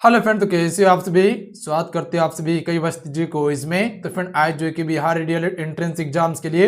Hello friend, तो कैसे हो आप सभी। स्वागत करते हो आप सभी कई वस्त जी को इसमें। तो फ्रेंड आज जो है कि बिहार डीएलएड एंट्रेंस एग्जाम्स के लिए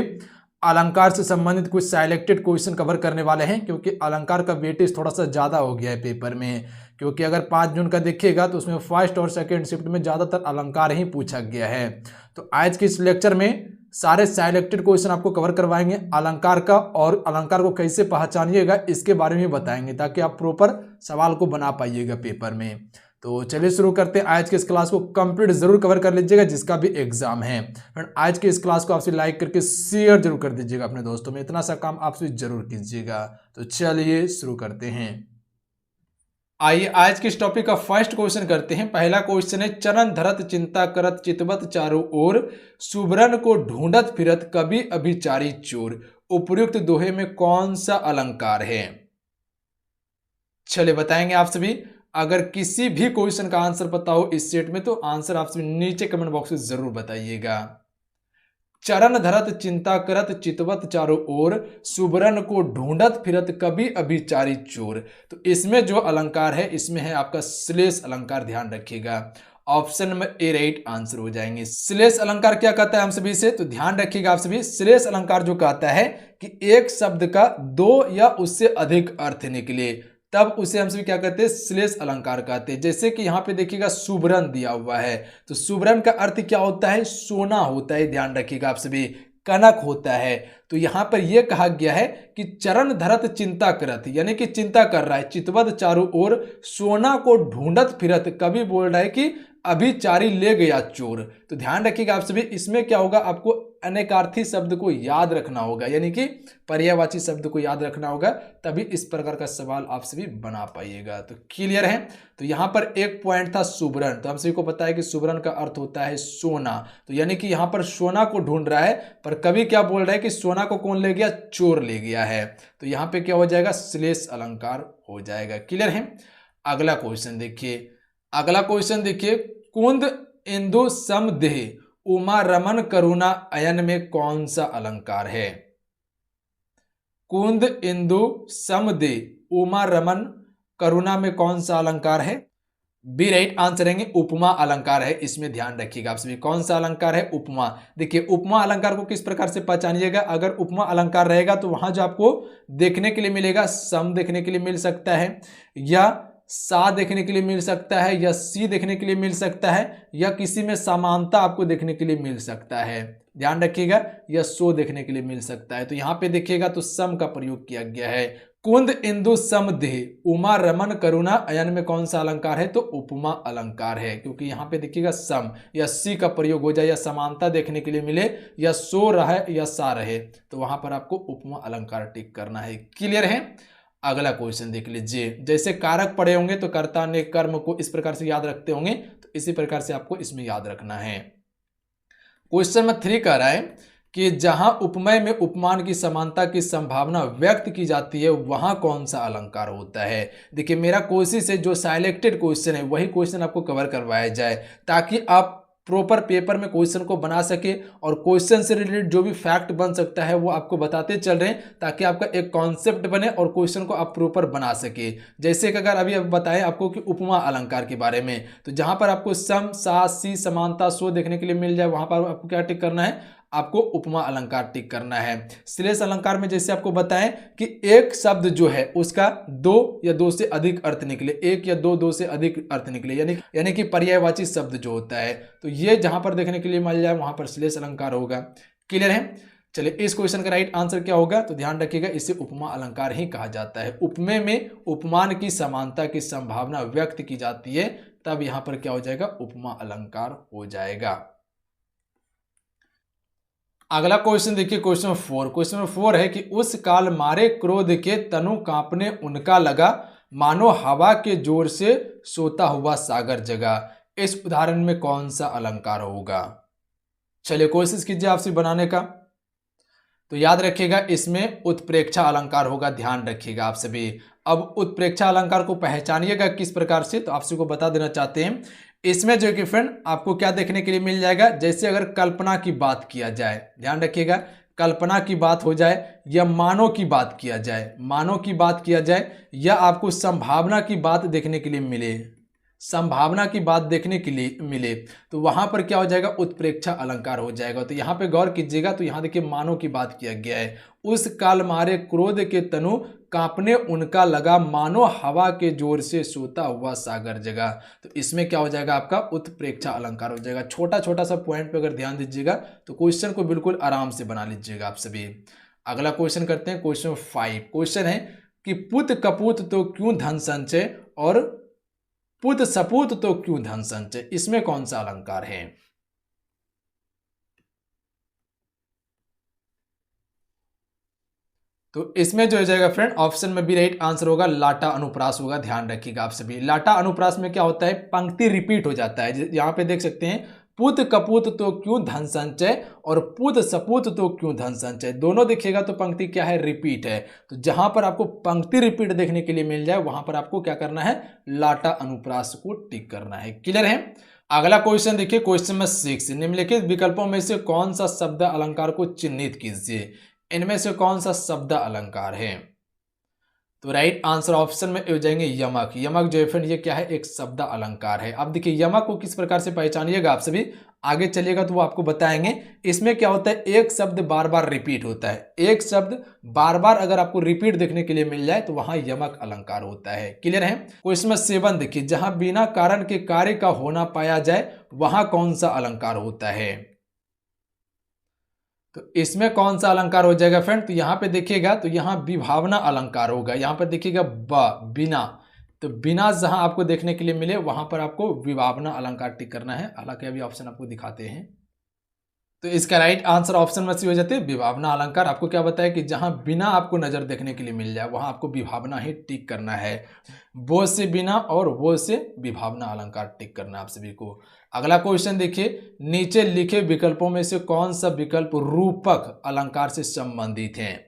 अलंकार से संबंधित कुछ सिलेक्टेड क्वेश्चन कवर करने वाले हैं, क्योंकि अलंकार का वेटेज थोड़ा सा ज़्यादा हो गया है पेपर में। क्योंकि अगर 5 जून का देखिएगा तो उसमें फर्स्ट और सेकेंड शिफ्ट में ज़्यादातर अलंकार ही पूछा गया है। तो आज के इस लेक्चर में सारे सिलेक्टेड क्वेश्चन आपको कवर करवाएंगे अलंकार का, और अलंकार को कैसे पहचानिएगा इसके बारे में बताएंगे, ताकि आप प्रॉपर सवाल को बना पाइएगा पेपर में। तो चलिए शुरू करते हैं। आज के इस क्लास को कंप्लीट जरूर कवर कर लीजिएगा जिसका भी एग्जाम है। फ्रेंड आज के इस क्लास को आपसे लाइक करके शेयर जरूर कर दीजिएगा अपने दोस्तों में, इतना सा काम आपसे जरूर कीजिएगा। तो चलिए शुरू करते हैं। आइए आज के इस टॉपिक का फर्स्ट क्वेश्चन करते हैं। पहला क्वेश्चन है, चरण धरत चिंता करत चितवत चारों ओर, सुबरन को ढूंढत फिरत कभी अभिचारी चोर, उपयुक्त दोहे में कौन सा अलंकार है। चलिए बताएंगे आप सभी। अगर किसी भी क्वेश्चन का आंसर पता हो इस सेट में तो आंसर आप सभी नीचे कमेंट बॉक्स में जरूर बताइएगा। चरण धरत चिंता करत चितवत चारों ओर, सुबरन को ढूंढत फिरत कभी अभिचारी चोर। तो इसमें जो अलंकार है इसमें है आपका श्लेष अलंकार, ध्यान रखिएगा। Option number A right answer हो जाएंगे। श्लेष अलंकार क्या कहता है हम सभी से, तो ध्यान रखिएगा आप सभी। श्लेष अलंकार जो कहता है कि एक शब्द का दो या उससे अधिक अर्थ निकले, तब उसे हम सभी क्या कहते हैं, श्लेष अलंकार कहते हैं। जैसे कि यहाँ पे देखिएगा सुबरन दिया हुआ है, तो सुबरन का अर्थ क्या होता है, सोना होता है। ध्यान रखिएगा आप सभी, कनक होता है। तो यहाँ पर यह कहा गया है कि चरण धरत चिंता करत, यानी कि चिंता कर रहा है, चितवत चारों ओर, सोना को ढूंढत फिरत, कभी बोल रहा है कि अभिचारी ले गया चोर। तो ध्यान रखिएगा आप सभी, इसमें क्या होगा, आपको अनेकार्थी शब्द को याद रखना होगा, यानी कि पर्यायवाची शब्द को याद रखना होगा, तभी इस प्रकार का सवाल आप सभी बना पाइएगा। तो क्लियर है। तो यहाँ पर एक पॉइंट था सुबरन, तो हम सभी को पता है कि सुबरन का अर्थ होता है सोना। तो यानी कि यहाँ पर सोना को ढूंढ रहा है, पर कभी क्या बोल रहा है कि सोना को कौन ले गया, चोर ले गया है। तो यहाँ पे क्या हो जाएगा, श्लेष अलंकार हो जाएगा। क्लियर है। अगला क्वेश्चन देखिए। अगला क्वेश्चन देखिए, कुंद इंदु समदेह उमा रमन करुणा अयन में कौन सा अलंकार है। कुंद इंदु समदेह उमा रमन करुणा में कौन सा अलंकार है। बी राइट आंसर है, उपमा अलंकार है। इसमें ध्यान रखिएगा आप सभी, कौन सा अलंकार है, उपमा। देखिए उपमा अलंकार को किस प्रकार से पहचानिएगा, अगर उपमा अलंकार रहेगा तो वहां जो आपको देखने के लिए मिलेगा, सम देखने के लिए मिल सकता है, या सा देखने के लिए मिल सकता है, या सी देखने के लिए मिल सकता है, या किसी में समानता आपको देखने के लिए मिल सकता है। ध्यान रखिएगा, या सो देखने के लिए मिल सकता है। तो यहां पे देखिएगा तो सम का प्रयोग किया गया है। कुंद इंदु समदेह उमा रमन करुणा अयन में कौन सा अलंकार है, तो उपमा अलंकार है। क्योंकि यहां पे देखिएगा सम या सी का प्रयोग हो जाए, या समानता देखने के लिए मिले, या सो रहे या सा रहे, तो वहां पर आपको उपमा अलंकार टिक करना है। क्लियर है। अगला क्वेश्चन देख लीजिए। जैसे कारक पढ़े होंगे तो कर्ता ने कर्म को इस प्रकार से याद रखते होंगे, तो इसी प्रकार से आपको इसमें याद रखना है। क्वेश्चन नंबर 3 कह रहा है कि जहां उपमेय में उपमान की समानता की संभावना व्यक्त की जाती है वहां कौन सा अलंकार होता है। देखिए मेरा कोशिश है जो सिलेक्टेड क्वेश्चन है वही क्वेश्चन आपको कवर करवाया जाए, ताकि आप प्रॉपर पेपर में क्वेश्चन को बना सके, और क्वेश्चन से रिलेटेड जो भी फैक्ट बन सकता है वो आपको बताते चल रहे हैं, ताकि आपका एक कॉन्सेप्ट बने और क्वेश्चन को आप प्रॉपर बना सके। जैसे कि अगर अभी बताएं आपको कि उपमा अलंकार के बारे में, तो जहां पर आपको सम सा सी समानता सो देखने के लिए मिल जाए, वहां पर आपको क्या टिक करना है, आपको उपमा अलंकार टिक करना है। श्लेष अलंकार में जैसे आपको बताएं कि एक शब्द जो है उसका दो या दो से अधिक अर्थ निकले, एक या दो से अधिक अर्थ निकले, यानी कि पर्यायवाची शब्द जो होता है, तो ये जहां पर देखने के लिए मिल जाए वहां पर श्लेष अलंकार होगा। क्लियर है। चलिए इस क्वेश्चन का राइट आंसर क्या होगा, तो ध्यान रखिएगा इसे उपमा अलंकार ही कहा जाता है। उपमेय में उपमान की समानता की संभावना व्यक्त की जाती है, तब यहां पर क्या हो जाएगा, उपमा अलंकार हो जाएगा। अगला क्वेश्चन देखिए, क्वेश्चन 4। क्वेश्चन 4 है कि उस काल मारे क्रोध के तनु कांपने उनका लगा, मानो हवा के जोर से सोता हुआ सागर जगा। इस उदाहरण में कौन सा अलंकार होगा। चलिए कोशिश कीजिए आपसे बनाने का। तो याद रखिएगा इसमें उत्प्रेक्षा अलंकार होगा, ध्यान रखिएगा आप सभी। अब उत्प्रेक्षा अलंकार को पहचानिएगा किस प्रकार से, तो आप सभी को बता देना चाहते हैं। इसमें जो कि फ्रेंड आपको क्या देखने के लिए मिल जाएगा, जैसे अगर कल्पना की बात किया जाए, ध्यान रखिएगा, कल्पना की बात हो जाए, या मानो की बात किया जाए, या आपको संभावना की बात देखने के लिए मिले, संभावना की बात देखने के लिए मिले तो वहां पर क्या हो जाएगा, उत्प्रेक्षा अलंकार हो जाएगा। तो यहाँ पे गौर कीजिएगा, तो यहाँ देखिए मानो की बात किया गया है। उस काल मारे क्रोध के तनु कांपने उनका लगा, मानो हवा के जोर से सोता हुआ सागर जगा। तो इसमें क्या हो जाएगा, आपका उत्प्रेक्षा अलंकार हो जाएगा। छोटा छोटा सा पॉइंट पे अगर ध्यान दीजिएगा तो क्वेश्चन को बिल्कुल आराम से बना लीजिएगा आप सभी। अगला क्वेश्चन करते हैं, क्वेश्चन 5। क्वेश्चन है कि पुत कपूत तो क्यों धन संचय और पुत सपूत तो क्यों धन संचय, इसमें कौन सा अलंकार है। तो इसमें जो हो जाएगा फ्रेंड, ऑप्शन में भी राइट आंसर होगा लाटा अनुप्रास होगा। ध्यान रखिएगा आप सभी, लाटा अनुप्रास में क्या होता है, पंक्ति रिपीट हो जाता है। यहां पे देख सकते हैं, पुत कपूत तो क्यों धन संचय और पुत सपूत तो क्यों धन संचय, दोनों देखिएगा तो पंक्ति क्या है, रिपीट है। तो जहां पर आपको पंक्ति रिपीट देखने के लिए मिल जाए वहां पर आपको क्या करना है, लाटा अनुप्रास को टिक करना है। क्लियर है। अगला क्वेश्चन देखिए, क्वेश्चन नंबर 6। निम्नलिखित विकल्पों में से कौन सा शब्द अलंकार को चिन्हित कीजिए, इनमें से कौन सा शब्द अलंकार है। तो राइट आंसर ऑप्शन में हो जाएंगे यमक। यमक जो है फ्रेंड ये क्या है, एक शब्द अलंकार है। अब देखिए यमक को किस प्रकार से पहचानिएगा आप सभी, आगे चलिएगा तो वो आपको बताएंगे। इसमें क्या होता है, एक शब्द बार बार रिपीट होता है। एक शब्द बार बार अगर आपको रिपीट देखने के लिए मिल जाए तो वहां यमक अलंकार होता है। क्लियर है। क्वेश्चन नंबर 7 देखिए, जहां बिना कारण के कार्य का होना पाया जाए वहां कौन सा अलंकार होता है। तो इसमें कौन सा अलंकार हो जाएगा फ्रेंड, तो यहां पे देखिएगा तो यहां विभावना अलंकार होगा। यहां पर देखिएगा बिना, तो बिना जहां आपको देखने के लिए मिले वहां पर आपको विभावना अलंकार टिक करना है। हालांकि अभी ऑप्शन आपको दिखाते हैं। तो इसका राइट आंसर ऑप्शन में से हो जाते हैं विभावना अलंकार। आपको क्या बताया कि जहां बिना आपको नजर देखने के लिए मिल जाए वहां आपको विभावना ही टिक करना है। वो से बिना और वो से विभावना अलंकार टिक करना आप सभी को। अगला क्वेश्चन देखिए, नीचे लिखे विकल्पों में से कौन सा विकल्प रूपक अलंकार से संबंधित है।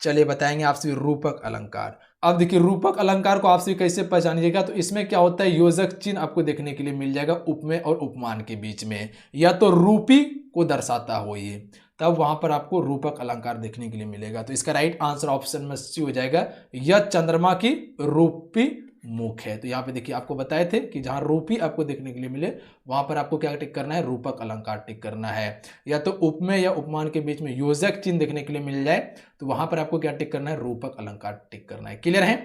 चलिए बताएंगे आपसे रूपक अलंकार। अब देखिए रूपक अलंकार को आपसे कैसे पहचानिएगा, तो इसमें क्या होता है, योजक चिन्ह आपको देखने के लिए मिल जाएगा उपमेय और उपमान के बीच में, या तो रूपी को दर्शाता हो ये, तब वहां पर आपको रूपक अलंकार देखने के लिए मिलेगा। तो इसका राइट आंसर ऑप्शन में सी हो जाएगा, यह चंद्रमा की रूपी मुख है। तो यहाँ पे देखिए आपको बताए थे कि जहां रूपी आपको देखने के लिए मिले वहां पर आपको क्या टिक करना है, रूपक अलंकार टिक करना है। या तो उपमेय या उपमान के बीच में योजक चिन्ह देखने के लिए मिल जाए तो वहां पर आपको क्या टिक करना है, रूपक अलंकार टिक करना है। क्लियर है।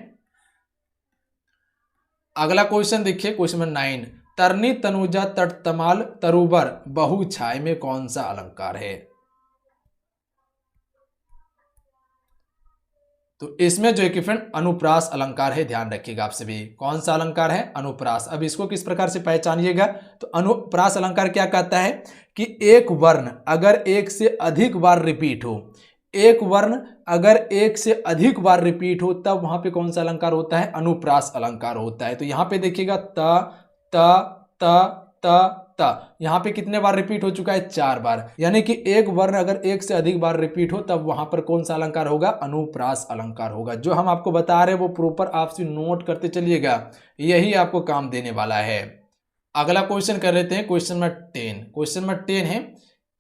अगला क्वेश्चन देखिए, क्वेश्चन नंबर 9। तरनी तनुजा तटतमाल तरुबर बहु छाय में कौन सा अलंकार है। तो इसमें जो है कि फ्रेंड अनुप्रास अलंकार है। ध्यान रखिएगा आप सभी, कौन सा अलंकार है, अनुप्रास। अब इसको किस प्रकार से पहचानिएगा, तो अनुप्रास अलंकार क्या कहता है कि एक वर्ण अगर एक से अधिक बार रिपीट हो, एक वर्ण अगर एक से अधिक बार रिपीट हो तब वहां पे कौन सा अलंकार होता है, अनुप्रास अलंकार होता है। तो यहां पे देखिएगा त त त त त, यहां पे कितने बार रिपीट हो चुका है, 4 बार। यानी कि एक वर्ण अगर एक से अधिक बार रिपीट हो तब वहां पर कौन सा अलंकार होगा, अनुप्रास अलंकार होगा। जो हम आपको बता रहे हैं वो प्रॉपर आपसे नोट करते चलिएगा, यही आपको काम देने वाला है। अगला क्वेश्चन कर लेते हैं, क्वेश्चन नंबर 10। क्वेश्चन नंबर 10 है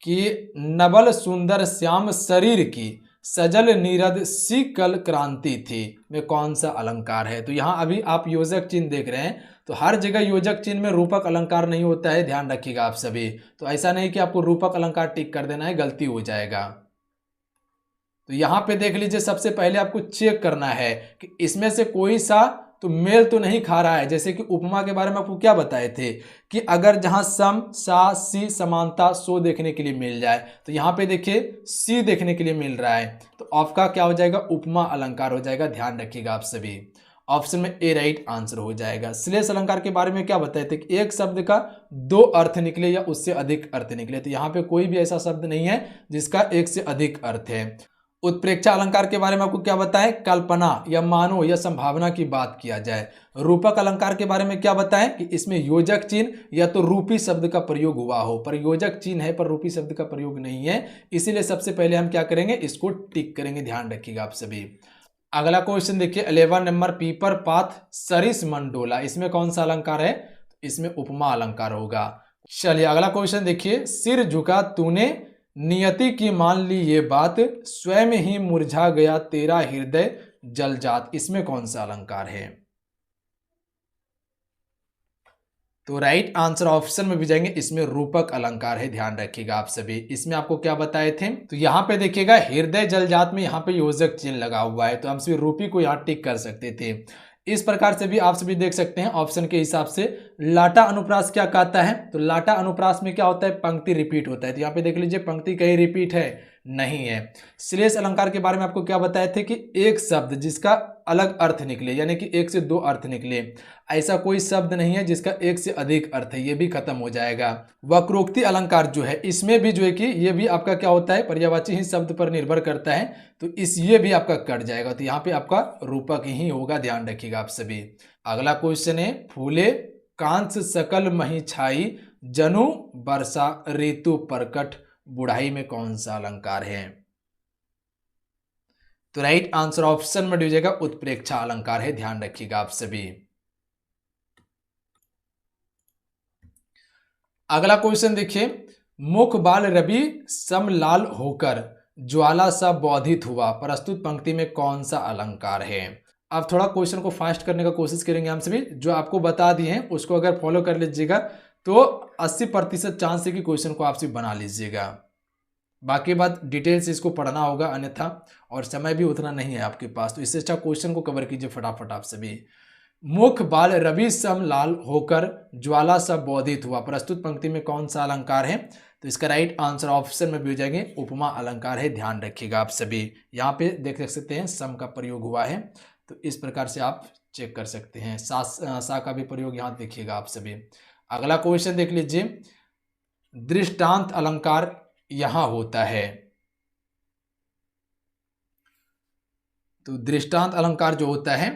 कि नवल सुंदर श्याम शरीर की सजल नीरद शीकल क्रांति थी में कौन सा अलंकार है। तो यहां अभी आप योजक चिन्ह देख रहे हैं, तो हर जगह योजक चिन्ह में रूपक अलंकार नहीं होता है, ध्यान रखिएगा आप सभी। तो ऐसा नहीं कि आपको रूपक अलंकार टिक कर देना है, गलती हो जाएगा। तो यहां पे देख लीजिए, सबसे पहले आपको चेक करना है कि इसमें से कोई सा तो मेल तो नहीं खा रहा है। जैसे कि उपमा के बारे में आपको क्या बताए थे कि अगर जहां सम सा सी समानता सो देखने के लिए मिल जाए, तो यहां पे देखिए सी देखने के लिए मिल रहा है, तो आपका क्या हो जाएगा, उपमा अलंकार हो जाएगा। ध्यान रखिएगा आप सभी, ऑप्शन में ए राइट आंसर हो जाएगा। श्लेष अलंकार के बारे में क्या बताए थे कि एक शब्द का 2 अर्थ निकले या उससे अधिक अर्थ निकले, तो यहाँ पे कोई भी ऐसा शब्द नहीं है जिसका एक से अधिक अर्थ है। उत्प्रेक्षा अलंकार के बारे में आपको क्या बताएं, कल्पना या मानो या संभावना की बात किया जाए। रूपक अलंकार के बारे में क्या बताएं कि इसमें योजक चिन्ह या तो रूपी शब्द का प्रयोग हुआ हो, पर योजक चिन्ह है पर रूपी शब्द का प्रयोग नहीं है, इसीलिए सबसे पहले हम क्या करेंगे, इसको टिक करेंगे। ध्यान रखिएगा आप सभी। अगला क्वेश्चन देखिए 11 नंबर, पीपर पात सरिस मंडोला, इसमें कौन सा अलंकार है, इसमें उपमा अलंकार होगा। चलिए अगला क्वेश्चन देखिए, सिर झुका तूने नियति की मान ली ये बात, स्वयं ही मुरझा गया तेरा हृदय जलजात, इसमें कौन सा अलंकार है। तो राइट आंसर ऑप्शन में भी जाएंगे, इसमें रूपक अलंकार है, ध्यान रखिएगा आप सभी। इसमें आपको क्या बताए थे, तो यहाँ पे देखिएगा हृदय जलजात में यहाँ पे योजक चिन्ह लगा हुआ है, तो हम सभी रूपी को यहाँ टिक कर सकते थे। इस प्रकार से भी आप सभी देख सकते हैं ऑप्शन के हिसाब से। लाटा अनुप्रास क्या कहता है, तो लाटा अनुप्रास में क्या होता है, पंक्ति रिपीट होता है। तो यहाँ पे देख लीजिए पंक्ति कहीं रिपीट है, नहीं है। श्लेष अलंकार के बारे में आपको क्या बताए थे कि एक शब्द जिसका अलग अर्थ निकले, यानी कि एक से दो अर्थ निकले, ऐसा कोई शब्द नहीं है जिसका एक से अधिक अर्थ है, ये भी खत्म हो जाएगा। वक्रोक्ति अलंकार जो है इसमें भी जो है कि ये भी आपका क्या होता है, पर्यायवाची ही शब्द पर निर्भर करता है, तो इस ये भी आपका कट जाएगा, तो यहाँ पे आपका रूपक ही होगा, ध्यान रखिएगा आप सभी। अगला क्वेश्चन है, फूले कांस सकल मही छाई जनु वर्षा ऋतु प्रकट बुढ़ाई में कौन सा अलंकार है, तो राइट आंसर ऑप्शन में हो जाएगा उत्प्रेक्षा अलंकार है, ध्यान रखिएगा आप सभी। अगला क्वेश्चन देखिए, मुख बाल रवि समलाल होकर ज्वाला सा बोधित हुआ, प्रस्तुत पंक्ति में कौन सा अलंकार है। अब थोड़ा क्वेश्चन को फास्ट करने का कोशिश करेंगे हम सभी, जो आपको बता दिए हैं उसको अगर फॉलो कर लीजिएगा तो 80% चांस है कि क्वेश्चन को आप सभी बना लीजिएगा। बाकी बात डिटेल से इसको पढ़ना होगा, अन्यथा और समय भी उतना नहीं है आपके पास, तो इससे अच्छा क्वेश्चन को कवर कीजिए फटाफट आप सभी। मुख बाल रवि सम लाल होकर ज्वाला सा बोधित हुआ, प्रस्तुत पंक्ति में कौन सा अलंकार है, तो इसका राइट आंसर ऑप्शन में भी हो जाएंगे उपमा अलंकार है, ध्यान रखिएगा आप सभी। यहाँ पे देख सकते हैं सम का प्रयोग हुआ है, तो इस प्रकार से आप चेक कर सकते हैं। सा का भी प्रयोग यहाँ देखिएगा आप सभी। अगला क्वेश्चन देख लीजिए, दृष्टांत अलंकार यहां होता है, तो दृष्टांत अलंकार जो होता है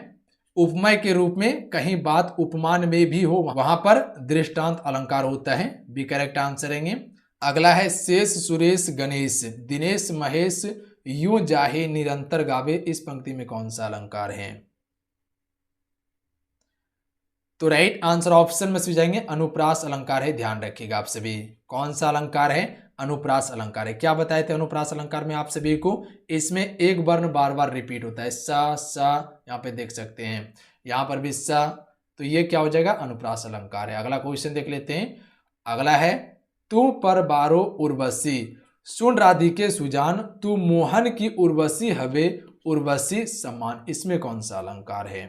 उपमेय के रूप में, कहीं बात उपमान में भी हो वहां पर दृष्टांत अलंकार होता है, बी करेक्ट आंसर है। अगला है, शेष सुरेश गणेश दिनेश महेश यूं जाहे निरंतर गावे, इस पंक्ति में कौन सा अलंकार है, तो राइट आंसर ऑप्शन में से जाएंगे अनुप्रास अलंकार है, ध्यान रखिएगा आप सभी। कौन सा अलंकार है, अनुप्रास अलंकार है। क्या बताए थे अनुप्रास अलंकार में आप सभी को, इसमें एक वर्ण बार बार रिपीट होता है, सा सा, यहाँ पे देख सकते हैं, यहाँ पर भी सा, तो ये क्या हो जाएगा, अनुप्रास अलंकार है। अगला क्वेश्चन देख लेते हैं। अगला है, तू पर बारो उर्वशी सुन राधिके सुजान तू मोहन की उर्वशी हवे उर्वशी समान, इसमें कौन सा अलंकार है,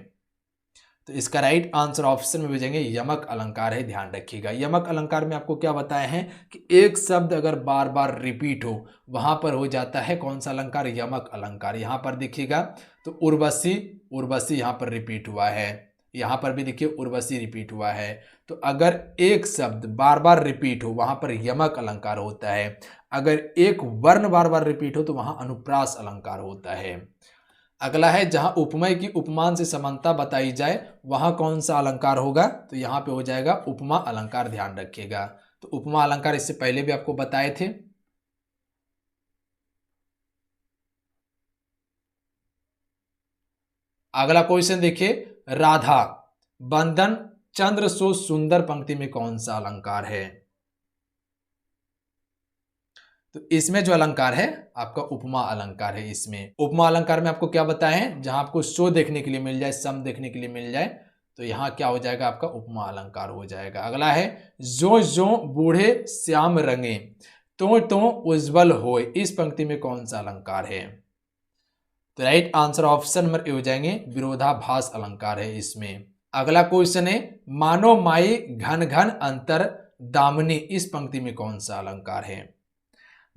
तो इसका राइट आंसर ऑप्शन में भेजेंगे यमक अलंकार है, ध्यान रखिएगा। यमक अलंकार में आपको क्या बताया है कि एक शब्द अगर बार बार रिपीट हो वहां पर हो जाता है कौन सा अलंकार, यमक अलंकार। यहां पर देखिएगा तो उर्वशी, उर्वशी यहां पर रिपीट हुआ है, यहां पर भी देखिए उर्वशी रिपीट हुआ है, तो अगर एक शब्द बार बार रिपीट हो वहां पर यमक अलंकार होता है, अगर एक वर्ण बार बार रिपीट हो तो वहां अनुप्रास अलंकार होता है। अगला है, जहां उपमेय की उपमान से समानता बताई जाए वहां कौन सा अलंकार होगा, तो यहां पे हो जाएगा उपमा अलंकार, ध्यान रखिएगा। तो उपमा अलंकार इससे पहले भी आपको बताए थे। अगला क्वेश्चन देखिए, राधा बंधन चंद्र सो सुंदर पंक्ति में कौन सा अलंकार है, तो इसमें जो अलंकार है आपका उपमा अलंकार है। इसमें उपमा अलंकार में आपको क्या बताया है, जहां आपको सो देखने के लिए मिल जाए, सम देखने के लिए मिल जाए, तो यहां क्या हो जाएगा आपका उपमा अलंकार हो जाएगा। अगला है, जो जो बूढ़े श्याम रंगे तो उज्जवल होए, इस पंक्ति में कौन सा अलंकार है, तो राइट आंसर ऑप्शन में हो जाएंगे विरोधाभास अलंकार है इसमें। अगला क्वेश्चन है, मानो माई घन घन अंतर दामनी, इस पंक्ति में कौन सा अलंकार है,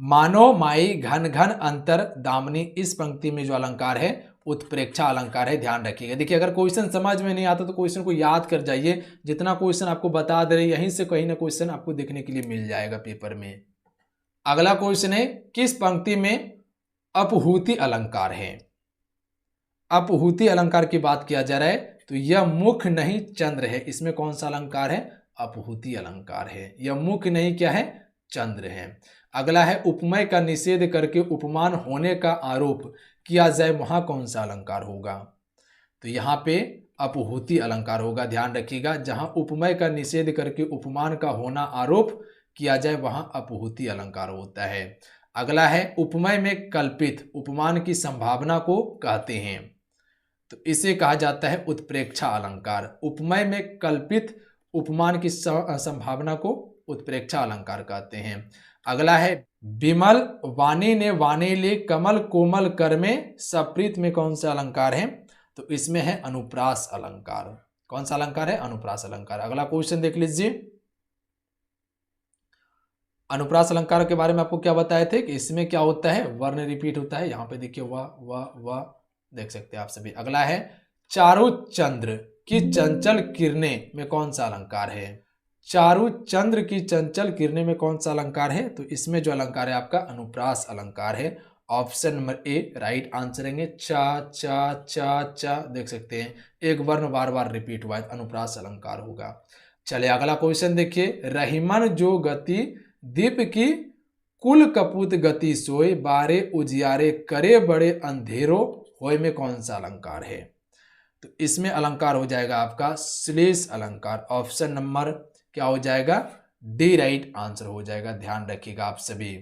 मानो माई घन घन अंतर दामनी, इस पंक्ति में जो अलंकार है उत्प्रेक्षा अलंकार है, ध्यान रखिएगा। देखिए अगर क्वेश्चन समझ में नहीं आता तो क्वेश्चन को याद कर जाइए, जितना क्वेश्चन आपको बता दे रहे यहीं से कहीं ना क्वेश्चन आपको देखने के लिए मिल जाएगा पेपर में। अगला क्वेश्चन है, किस पंक्ति में अपहूति अलंकार है, अपहूति अलंकार की बात किया जा रहा है, तो यह मुख नहीं चंद्र है, इसमें कौन सा अलंकार है, अपहूति अलंकार है। यह मुख नहीं क्या है, चंद्र है। अगला है, उपमेय का निषेध करके उपमान होने का आरोप किया जाए वहां कौन सा अलंकार होगा, तो यहां पे अपहूति अलंकार होगा, ध्यान रखिएगा। जहां उपमेय का निषेध करके उपमान का होना आरोप किया जाए वहां अपहूति अलंकार होता है। अगला है, उपमेय में कल्पित उपमान की संभावना को कहते हैं, तो इसे कहा जाता है उत्प्रेक्षा अलंकार। उपमेय में कल्पित उपमान की संभावना को उत्प्रेक्षा अलंकार कहते हैं। अगला है विमल वाणी ने वाणी ली कमल कोमल कर में सप्रीत में कौन सा अलंकार है? तो इसमें है अनुप्रास अलंकार। कौन सा अलंकार है? अनुप्रास अलंकार। अगला क्वेश्चन देख लीजिए। अनुप्रास अलंकार के बारे में आपको क्या बताए थे कि इसमें क्या होता है? वर्ण रिपीट होता है। यहां पे देखिए वह देख सकते हैं आप सभी। अगला है चारु चंद्र की चंचल किरणें में कौन सा अलंकार है? चारु चंद्र की चंचल किरणें में कौन सा अलंकार है? तो इसमें जो अलंकार है आपका अनुप्रास अलंकार है। Option number A right answer है। चा चा चा चा देख सकते हैं, एक वर्ण बार बार रिपीट हुआ है, अनुप्रास अलंकार होगा। चलिए अगला क्वेश्चन देखिए। रहीमन जो गति दीप की कुल कपूत गति सोए बारे उजियारे करे बड़े अंधेरों होय में कौन सा अलंकार है? तो इसमें अलंकार हो जाएगा आपका श्लेष अलंकार। ऑप्शन नंबर क्या हो जाएगा? डी राइट आंसर हो जाएगा। ध्यान रखिएगा आप सभी।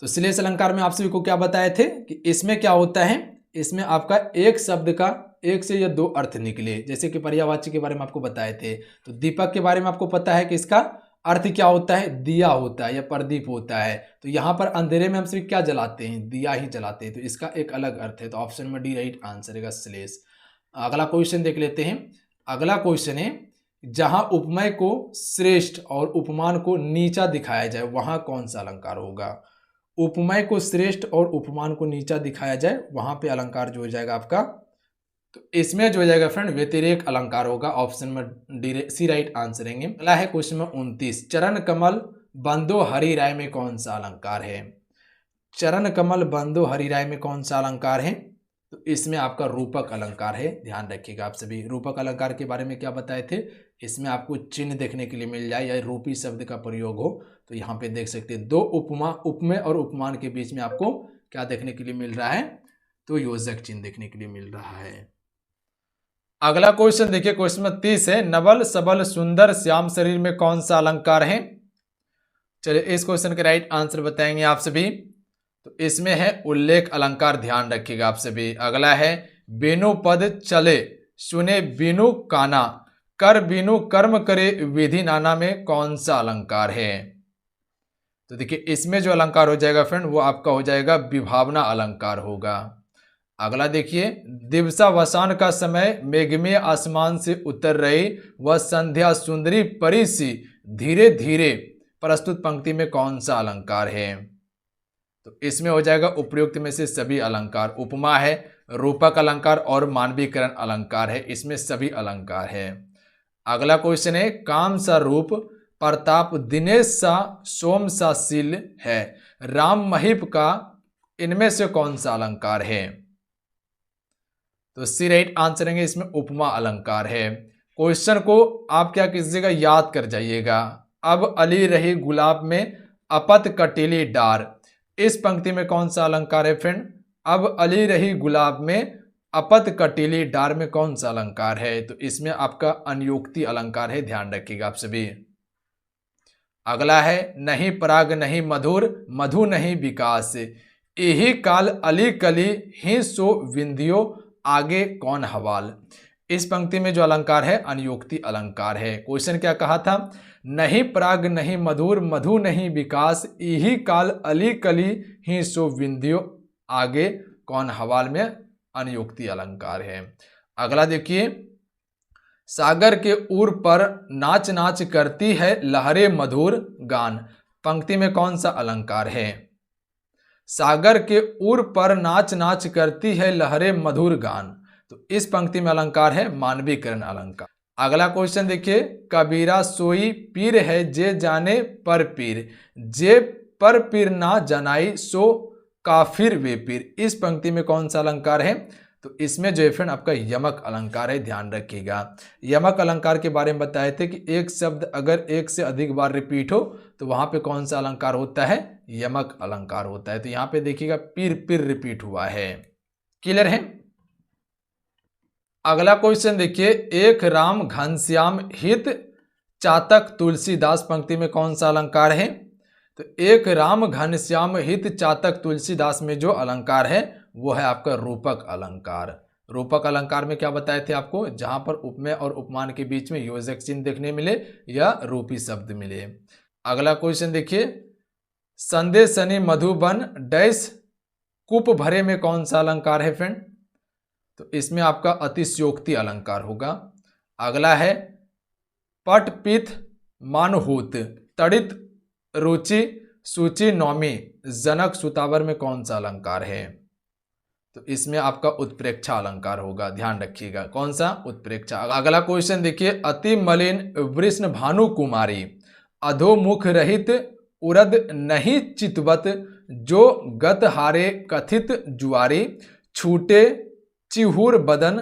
तो श्लेष अलंकार में आप सभी को क्या बताए थे कि इसमें क्या होता है? इसमें आपका एक शब्द का एक से या दो अर्थ निकले, जैसे कि पर्यायवाची के बारे में आपको बताए थे। तो दीपक के बारे में आपको पता है कि इसका अर्थ क्या होता है? दिया होता है या प्रदीप होता है। तो यहाँ पर अंधेरे में हम सभी क्या जलाते हैं? दिया ही जलाते हैं। तो इसका एक अलग अर्थ है। तो ऑप्शन में डी राइट आंसर है श्लेष। अगला क्वेश्चन देख लेते हैं। अगला क्वेश्चन है जहां उपमेय को श्रेष्ठ और उपमान को नीचा दिखाया जाए वहां कौन सा अलंकार होगा? उपमेय को श्रेष्ठ और उपमान को नीचा दिखाया जाए वहां पे अलंकार जो हो जाएगा आपका, तो इसमें जो हो जाएगा फ्रेंड व्यतिरेक अलंकार होगा। ऑप्शन में डी सी राइट आंसर है। अगला है क्वेश्चन में 29। चरण कमल बंदो हरि राय में कौन सा अलंकार है? चरण कमल बंदो हरि राय में कौन सा अलंकार है? तो इसमें आपका रूपक अलंकार है। ध्यान रखिएगा आप सभी। रूपक अलंकार के बारे में क्या बताए थे? इसमें आपको चिन्ह देखने के लिए मिल जाए या रूपी शब्द का प्रयोग हो। तो यहाँ पे देख सकते हैं दो उपमा उपमेय और उपमान के बीच में आपको क्या देखने के लिए मिल रहा है? तो योजक चिन्ह देखने के लिए मिल रहा है। अगला क्वेश्चन देखिए। क्वेश्चन में 30 है। नवल सबल सुंदर श्याम शरीर में कौन सा अलंकार है? चलिए इस क्वेश्चन के राइट आंसर बताएंगे आप सभी। तो इसमें है उल्लेख अलंकार। ध्यान रखिएगा आप सभी। अगला है बिनु पद चले सुने बिनु काना कर बिनु कर्म करे विधि नाना में कौन सा अलंकार है? तो देखिए इसमें जो अलंकार हो जाएगा फ्रेंड वो आपका हो जाएगा विभावना अलंकार होगा। अगला देखिए। दिवसावसान का समय मेघमय आसमान से उतर रही वह संध्या सुंदरी परी सी धीरे धीरे प्रस्तुत पंक्ति में कौन सा अलंकार है? तो इसमें हो जाएगा उपयुक्त में से सभी अलंकार। उपमा है, रूपक अलंकार और मानवीकरण अलंकार है। इसमें सभी अलंकार है। अगला क्वेश्चन है। काम सा रूप प्रताप दिनेश सा सोम सा शील है राम महिप का इनमें से कौन सा अलंकार है? तो सी राइट आंसर है। इसमें उपमा अलंकार है। क्वेश्चन को आप क्या कीजिएगा? याद कर जाइएगा। अब अली रही गुलाब में अपत कटीली डार, इस पंक्ति में कौन सा अलंकार है फ्रेंड? अब अली रही गुलाब में अपत कटीली डार में कौन सा अलंकार है? तो इसमें आपका अनयोक्ति अलंकार है। ध्यान रखिएगा आप सभी। अगला है नहीं पराग नहीं मधुर मधु नहीं विकास यही काल अली कली ही सो विंध्यो आगे कौन हवाल, इस पंक्ति में जो अलंकार है अनयोक्ति अलंकार है। क्वेश्चन क्या कहा था? नहीं पराग नहीं मधुर मधु नहीं विकास यही काल अली कली ही सो विंध्यो आगे कौन हवाल में अनयोक्ति अलंकार है। अगला देखिए। सागर के ऊर पर नाच नाच करती है लहरे मधुर गान, पंक्ति में कौन सा अलंकार है? सागर के ऊर पर नाच नाच करती है लहरे मधुर गान, तो इस पंक्ति में अलंकार है मानवीकरण अलंकार। अगला क्वेश्चन देखिए। कबीरा सोई पीर है जे जाने पर पीर जे पर पीर ना जनाई सो काफिर वे पीर, इस पंक्ति में कौन सा अलंकार है? तो इसमें जो है फ्रेंड आपका यमक अलंकार है। ध्यान रखिएगा। यमक अलंकार के बारे में बताए थे कि एक शब्द अगर एक से अधिक बार रिपीट हो तो वहां पे कौन सा अलंकार होता है? यमक अलंकार होता है। तो यहाँ पे देखिएगा पीर पीर रिपीट हुआ है। क्लियर है? अगला क्वेश्चन देखिए। एक राम घनश्याम हित चातक तुलसीदास, पंक्ति में कौन सा अलंकार है? तो एक राम घनश्याम हित चातक तुलसीदास में जो अलंकार है वो है आपका रूपक अलंकार। रूपक अलंकार में क्या बताए थे आपको, जहां पर उपमेय और उपमान के बीच में योजक चिन्ह देखने मिले या रूपी शब्द मिले। अगला क्वेश्चन देखिए, संदेश सनी मधुबन डैश कूप भरे में कौन सा अलंकार है फ्रेंड? तो इसमें आपका अतिशयोक्ति अलंकार होगा। अगला है पट पिथ मानहूत तड़ित रुचि सूचि नौमी जनक सुतावर में कौन सा अलंकार है? तो इसमें आपका उत्प्रेक्षा अलंकार होगा, ध्यान रखिएगा कौन सा, उत्प्रेक्षा। अगला क्वेश्चन देखिए, अति मलिन वृष्ण भानु कुमारी अधोमुख रहित उरद नहीं चितवत जो गत हारे कथित जुआरी छूटे चिहुर बदन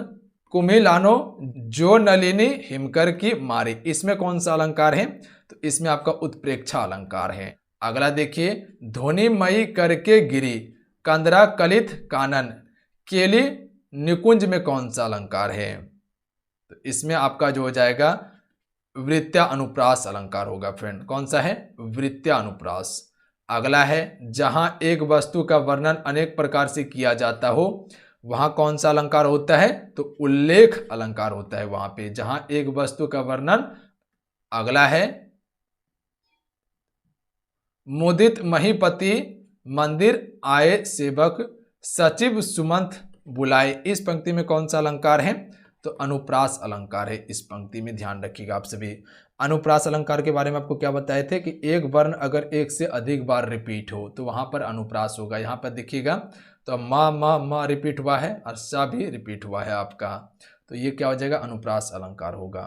कुमिलानो जो नलिनी हिमकर की मारी। इसमें कौन सा अलंकार है? तो इसमें आपका उत्प्रेक्षा अलंकार है। अगला देखिए, ध्वनिमयी करके गिरी कंदरा कलित कानन केली निकुंज में कौन सा अलंकार है? तो इसमें आपका जो हो जाएगा वृत्त्या अनुप्रास अलंकार होगा फ्रेंड। कौन सा है? वृत्त्या अनुप्रास। अगला है, जहां एक वस्तु का वर्णन अनेक प्रकार से किया जाता हो वहां कौन सा अलंकार होता है? तो उल्लेख अलंकार होता है वहां पे, जहां एक वस्तु का वर्णन। अगला है, मुदित महीपति मंदिर आए सेवक सचिव सुमंत बुलाए। इस पंक्ति में कौन सा अलंकार है? तो अनुप्रास अलंकार है इस पंक्ति में, ध्यान रखिएगा आप सभी। अनुप्रास अलंकार के बारे में आपको क्या बताए थे कि एक वर्ण अगर एक से अधिक बार रिपीट हो तो वहां पर अनुप्रास होगा। यहां पर देखिएगा तो म रिपीट हुआ है और सा भी रिपीट हुआ है आपका, तो ये क्या हो जाएगा? अनुप्रास अलंकार होगा।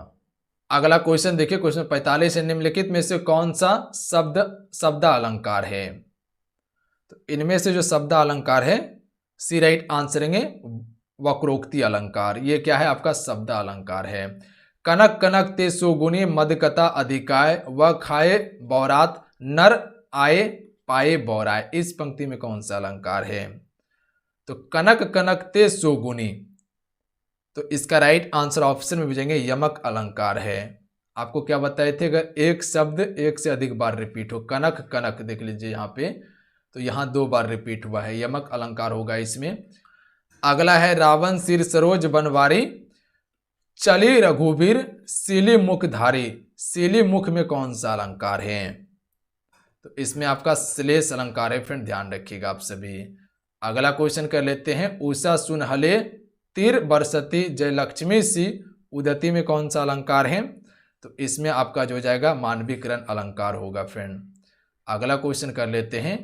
अगला क्वेश्चन देखिए, क्वेश्चन 45 है, निम्नलिखित में से कौन सा शब्द अलंकार है? तो इनमें से जो शब्द अलंकार है, सी राइट आंसर है वक्रोक्ति अलंकार। ये क्या है? आपका शब्द अलंकार है। कनक कनक ते सुगुनी मदकता अधिकाय व खाए बौरात नर आए पाए बौराए। इस पंक्ति में कौन सा अलंकार है? तो कनक कनक ते सुगुनी, तो इसका राइट आंसर ऑप्शन में भेजेंगे यमक अलंकार है। आपको क्या बताए थे, अगर एक शब्द एक से अधिक बार रिपीट हो, कनक कनक देख लीजिए यहाँ पे, तो यहाँ 2 बार रिपीट हुआ है, यमक अलंकार होगा इसमें। अगला है, रावण सिर सरोज बनवारी चली रघुवीर सीली मुखधारी। सीली मुख में कौन सा अलंकार है? तो इसमें आपका श्लेष अलंकार है फ्रेंड, ध्यान रखिएगा आप सभी। अगला क्वेश्चन कर लेते हैं, उषा सुनहले तीर बरसती जय लक्ष्मी सी उदती में कौन सा अलंकार है? तो इसमें आपका जो जाएगा मानवीकरण अलंकार होगा फ्रेंड। अगला क्वेश्चन कर लेते हैं,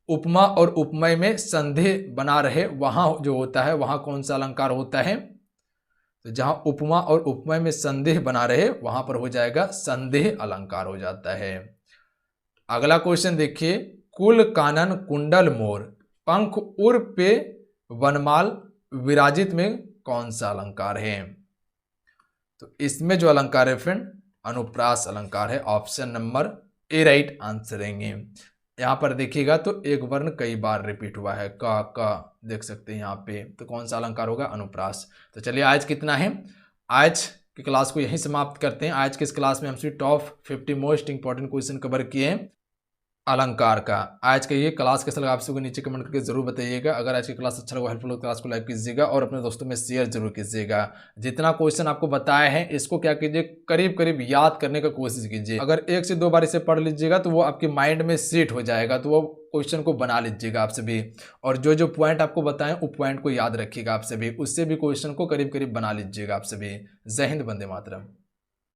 उपमा और उपमेय में संधि बना रहे वहां जो होता है वहां कौन सा अलंकार होता है? तो जहां उपमा और उपमेय में संदेह बना रहे वहां पर हो जाएगा संदेह अलंकार हो जाता है। अगला क्वेश्चन देखिए, कुल कानन कुंडल मोर पंख उर पे वनमाल विराजित में कौन सा अलंकार है? तो इसमें जो अलंकार है फ्रेंड अनुप्रास अलंकार है, option number A right answer रहेंगे। यहां पर देखिएगा तो एक वर्ण कई बार रिपीट हुआ है, का देख सकते हैं यहाँ पे, तो कौन सा अलंकार होगा? अनुप्रास। तो चलिए आज कितना है, आज की क्लास को यहीं समाप्त करते हैं। आज के इस क्लास में हमसे top 50 most important question cover किए हैं अलंकार का। आज का ये क्लास कैसा लगा आप सबको नीचे कमेंट करके जरूर बताइएगा। अगर आज की क्लास अच्छा लगा, हेल्पफुल, क्लास को लाइक कीजिएगा और अपने दोस्तों में शेयर जरूर कीजिएगा। जितना क्वेश्चन आपको बताया है इसको क्या कीजिए, करीब करीब याद करने का कोशिश कीजिए। अगर 1 से 2 बार इसे पढ़ लीजिएगा तो वो आपके माइंड में सेट हो जाएगा, तो वो क्वेश्चन को बना लीजिएगा आप सभी। और जो जो पॉइंट आपको बताएं वो पॉइंट को याद रखिएगा आप सभी, उससे भी क्वेश्चन को करीब करीब बना लीजिएगा आप सभी। जय हिंद, वंदे मातरम।